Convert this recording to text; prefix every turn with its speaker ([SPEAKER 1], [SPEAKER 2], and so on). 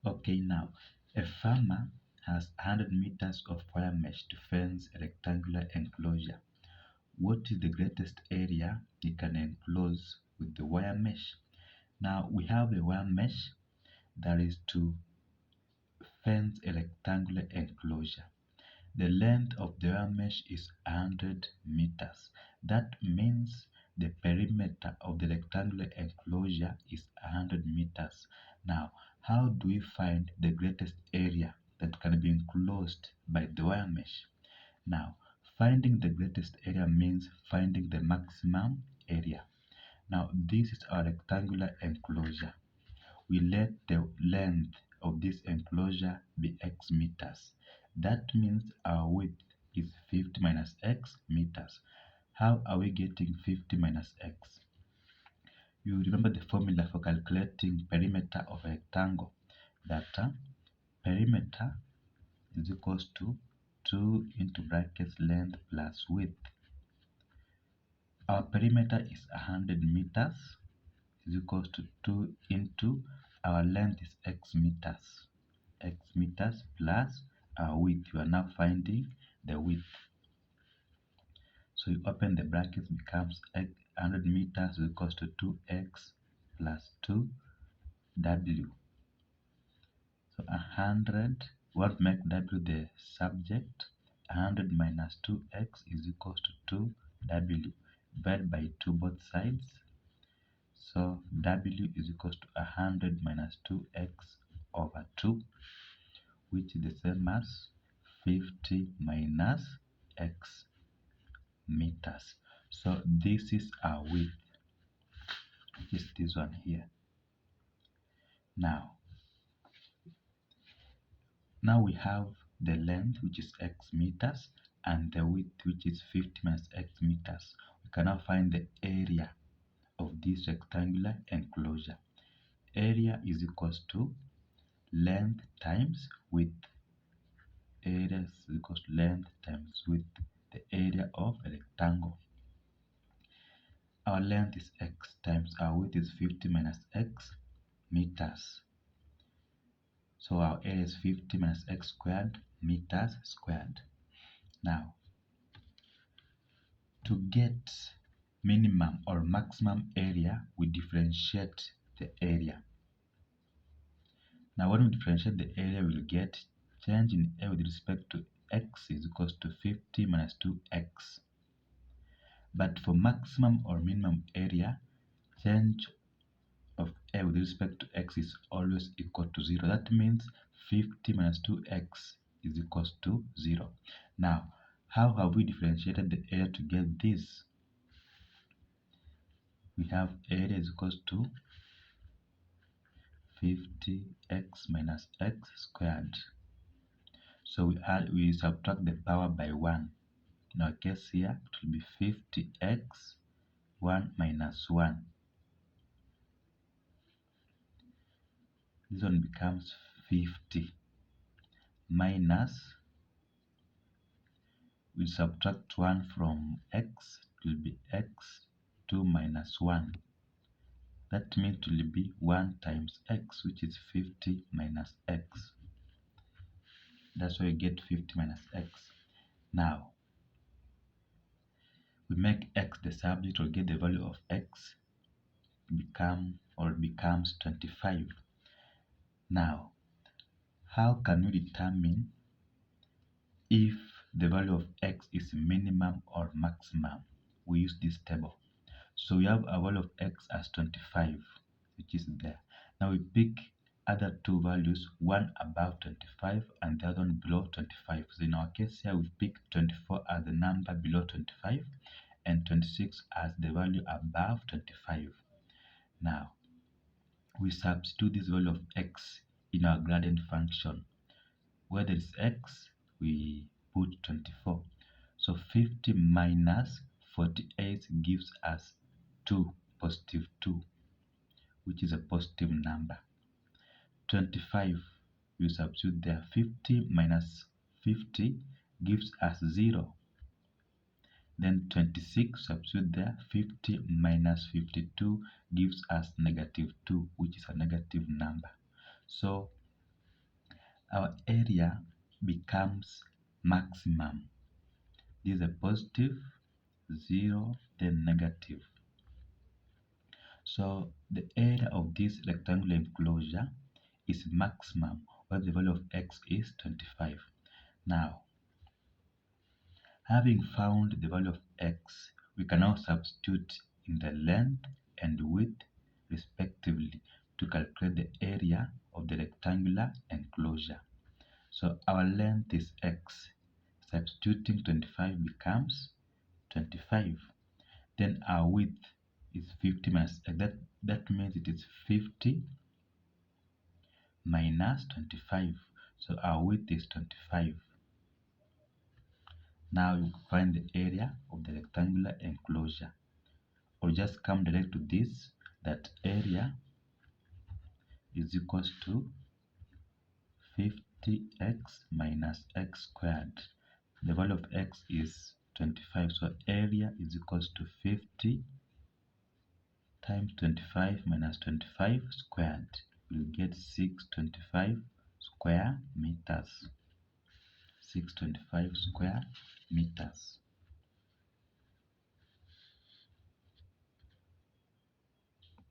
[SPEAKER 1] Okay, now a farmer has 100 meters of wire mesh to fence a rectangular enclosure. What is the greatest area he can enclose with the wire mesh? Now we have a wire mesh that is to fence a rectangular enclosure. The length of the wire mesh is 100 meters. That means the perimeter of the rectangular enclosure is 100 meters. Now, how do we find the greatest area that can be enclosed by the wire mesh? Now, finding the greatest area means finding the maximum area. Now, this is our rectangular enclosure. We let the length of this enclosure be x meters. That means our width is 50 minus x meters. How are we getting 50 minus x? You remember the formula for calculating perimeter of a rectangle, that perimeter is equals to 2 into brackets length plus width. Our perimeter is 100 meters is equals to 2 into our length is x meters plus our width. You are now finding the width. So you open the brackets, becomes 100 meters is equals to 2x plus 2w. So 100, what make w the subject? 100 minus 2x is equals to 2w. Divide by 2 both sides. So w is equals to 100 minus 2x over 2, which is the same as 50 minus x meters. So this is our width, which is this one here. Now we have the length, which is x meters, and the width, which is 50 minus x meters. We can now find the area of this rectangular enclosure. Area is equals to length times width. Area is equals to length times width, the area of a rectangle. Our length is x times our width is 50 minus x meters. So our area is 50 minus x squared meters squared. Now, to get minimum or maximum area, we differentiate the area. Now, when we differentiate the area, we'll get change in a with respect to x is equals to 50 minus 2x. But for maximum or minimum area, change of a with respect to x is always equal to 0. That means 50 minus 2x is equals to 0. Now, how have we differentiated the area to get this? We have area is equals to 50x minus x squared. So we subtract the power by 1. In our case here, it will be 50x 1 minus 1. This one becomes 50 minus, we subtract 1 from x, it will be x 2 minus 1. That means it will be 1 times x, which is 50 minus x. That's why we get 50 minus x. Now, we make x the subject, or get the value of x becomes 25. Now, how can we determine if the value of x is minimum or maximum? We use this table. So we have a value of x as 25, which is there. Now we pick other two values, one above 25 and the other one below 25. So in our case here, we pick 24 as the number below 25 and 26 as the value above 25. Now, we substitute this value of x in our gradient function. Where there is x, we put 24. So 50 minus 48 gives us 2, positive 2, which is a positive number. 25, we substitute there. 50 minus 50 gives us 0. Then 26, substitute there. 50 minus 52 gives us negative 2, which is a negative number. So our area becomes maximum. This is a positive, 0, then negative. So the area of this rectangular enclosure is maximum where the value of x is 25. Now, having found the value of x, we can now substitute in the length and width respectively to calculate the area of the rectangular enclosure. So our length is x. Substituting 25 becomes 25. Then our width is 50 minus that means it is 50 minus 25. So our width is 25. Now you find the area of the rectangular enclosure. Or just come direct to this, that area is equals to 50x minus x squared. The value of x is 25, so area is equals to 50 times 25 minus 25 squared. We'll get 625 square meters. 625 square meters.